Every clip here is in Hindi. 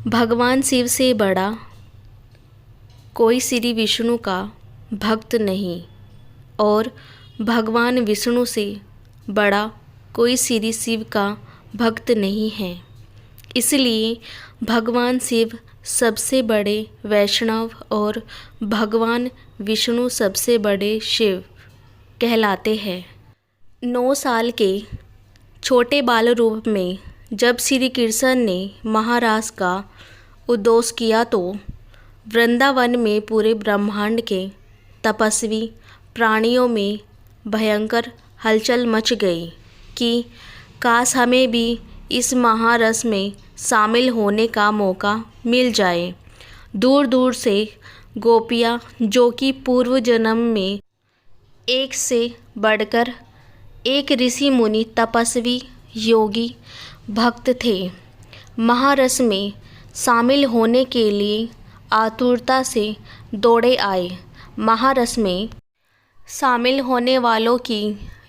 भगवान शिव से बड़ा कोई श्री विष्णु का भक्त नहीं और भगवान विष्णु से बड़ा कोई श्री शिव का भक्त नहीं है। इसलिए भगवान शिव सबसे बड़े वैष्णव और भगवान विष्णु सबसे बड़े शिव कहलाते हैं। 9 साल के छोटे बाल रूप में जब श्री कृष्ण ने महाराज का उद्घोष किया तो वृंदावन में पूरे ब्रह्मांड के तपस्वी प्राणियों में भयंकर हलचल मच गई कि काश हमें भी इस महारस में शामिल होने का मौका मिल जाए। दूर दूर से गोपियाँ, जो कि पूर्व जन्म में एक से बढ़कर एक ऋषि मुनि तपस्वी योगी भक्त थे, महारस में शामिल होने के लिए आतुरता से दौड़े आए। महारस में शामिल होने वालों की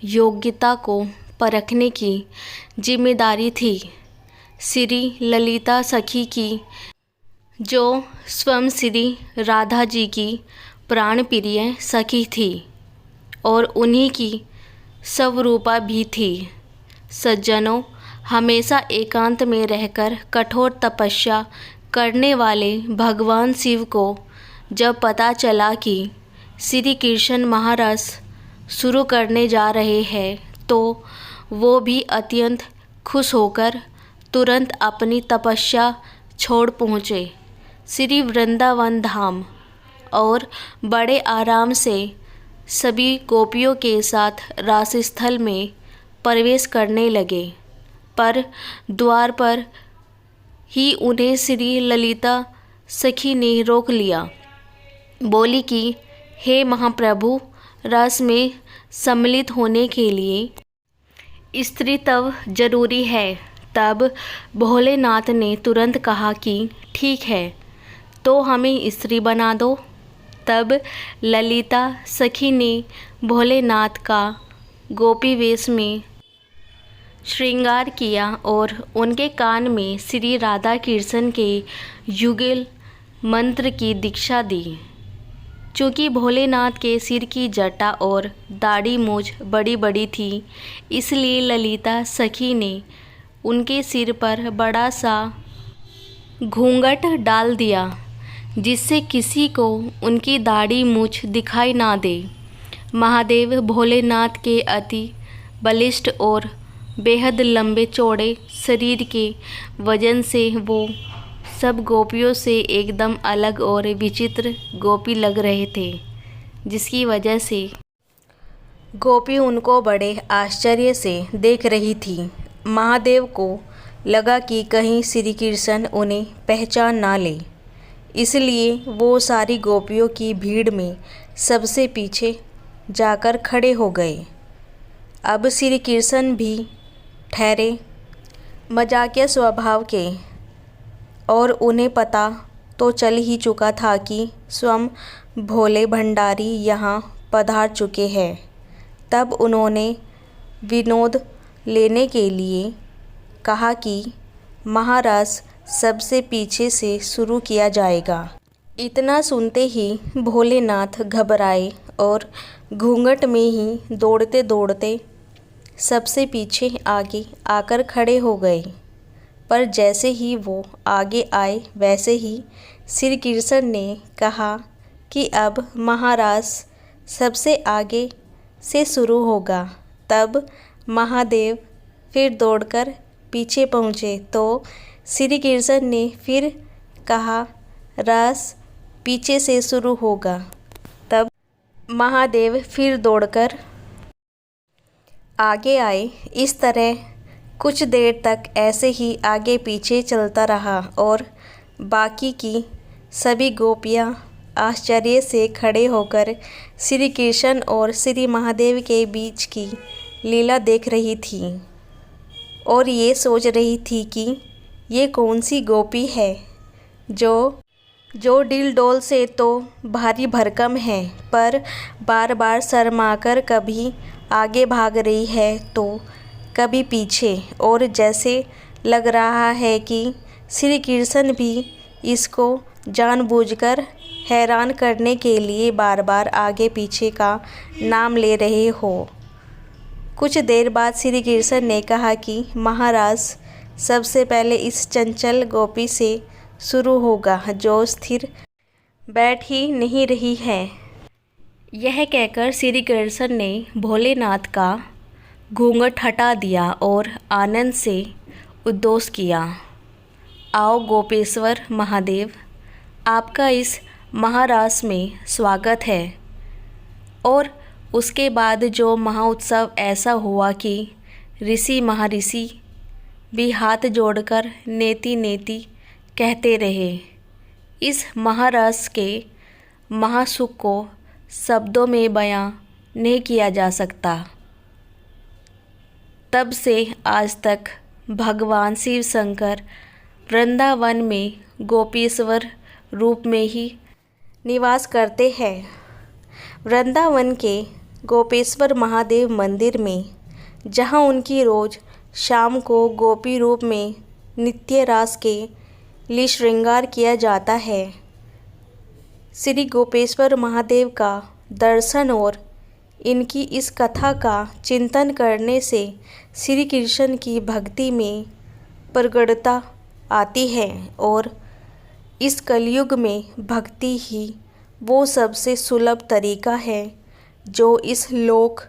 योग्यता को परखने की जिम्मेदारी थी श्री ललिता सखी की, जो स्वयं श्री राधा जी की प्राणप्रिय सखी थी और उन्हीं की स्वरूपा भी थी। सज्जनों, हमेशा एकांत में रहकर कठोर तपस्या करने वाले भगवान शिव को जब पता चला कि श्री कृष्ण महारस शुरू करने जा रहे हैं तो वो भी अत्यंत खुश होकर तुरंत अपनी तपस्या छोड़ पहुँचे श्री वृंदावन धाम और बड़े आराम से सभी गोपियों के साथ रासस्थल में प्रवेश करने लगे। पर द्वार पर ही उन्हें श्री ललिता सखी ने रोक लिया। बोली कि हे महाप्रभु, रस में सम्मिलित होने के लिए स्त्रीत्व जरूरी है। तब भोलेनाथ ने तुरंत कहा कि ठीक है, तो हमें स्त्री बना दो। तब ललिता सखी ने भोलेनाथ का गोपी वेश में श्रृंगार किया और उनके कान में श्री राधा कृष्ण के युगल मंत्र की दीक्षा दी। चूँकि भोलेनाथ के सिर की जटा और दाढ़ी मूंछ बड़ी बड़ी थी, इसलिए ललिता सखी ने उनके सिर पर बड़ा सा घूंघट डाल दिया, जिससे किसी को उनकी दाढ़ी मूंछ दिखाई ना दे। महादेव भोलेनाथ के अति बलिष्ठ और बेहद लंबे चौड़े शरीर के वजन से वो सब गोपियों से एकदम अलग और विचित्र गोपी लग रहे थे, जिसकी वजह से गोपी उनको बड़े आश्चर्य से देख रही थी। महादेव को लगा कि कहीं श्री कृष्ण उन्हें पहचान ना ले, इसलिए वो सारी गोपियों की भीड़ में सबसे पीछे जाकर खड़े हो गए। अब श्री कृष्ण भी ठहरे मजाकिया स्वभाव के और उन्हें पता तो चल ही चुका था कि स्वयं भोले भंडारी यहाँ पधार चुके हैं। तब उन्होंने विनोद लेने के लिए कहा कि महाराज सबसे पीछे से शुरू किया जाएगा। इतना सुनते ही भोलेनाथ घबराए और घूंघट में ही दौड़ते दौड़ते सबसे पीछे आगे आकर खड़े हो गए। पर जैसे ही वो आगे आए, वैसे ही श्री कृष्ण ने कहा कि अब महाराज सबसे आगे से शुरू होगा। तब महादेव फिर दौड़कर पीछे पहुँचे तो श्री कृष्ण ने फिर कहा, रस पीछे से शुरू होगा। तब महादेव फिर दौड़कर आगे आए। इस तरह कुछ देर तक ऐसे ही आगे पीछे चलता रहा और बाकी की सभी गोपियाँ आश्चर्य से खड़े होकर श्री कृष्ण और श्री महादेव के बीच की लीला देख रही थी और ये सोच रही थी कि ये कौन सी गोपी है जो डिल डोल से तो भारी भरकम है, पर बार बार शर्माकर कभी आगे भाग रही है तो कभी पीछे, और जैसे लग रहा है कि श्री कृष्ण भी इसको जानबूझकर हैरान करने के लिए बार बार आगे पीछे का नाम ले रहे हो। कुछ देर बाद श्री कृष्ण ने कहा कि महाराज, सबसे पहले इस चंचल गोपी से शुरू होगा जो स्थिर बैठ ही नहीं रही है। यह कहकर श्री कृष्ण ने भोलेनाथ का घूंघट हटा दिया और आनंद से उद्घोष किया, आओ गोपेश्वर महादेव, आपका इस महारास में स्वागत है। और उसके बाद जो महाउत्सव ऐसा हुआ कि ऋषि महर्षि भी हाथ जोड़कर नेति नेति कहते रहे। इस महारस के महासुख को शब्दों में बयां नहीं किया जा सकता। तब से आज तक भगवान शिव शंकर वृंदावन में गोपीश्वर रूप में ही निवास करते हैं। वृंदावन के गोपेश्वर महादेव मंदिर में, जहां उनकी रोज़ शाम को गोपी रूप में नित्य रास के लिए श्रृंगार किया जाता है, श्री गोपेश्वर महादेव का दर्शन और इनकी इस कथा का चिंतन करने से श्री कृष्ण की भक्ति में प्रगाढ़ता आती है और इस कलयुग में भक्ति ही वो सबसे सुलभ तरीका है जो इस लोक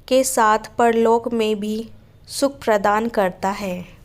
के साथ परलोक में भी सुख प्रदान करता है।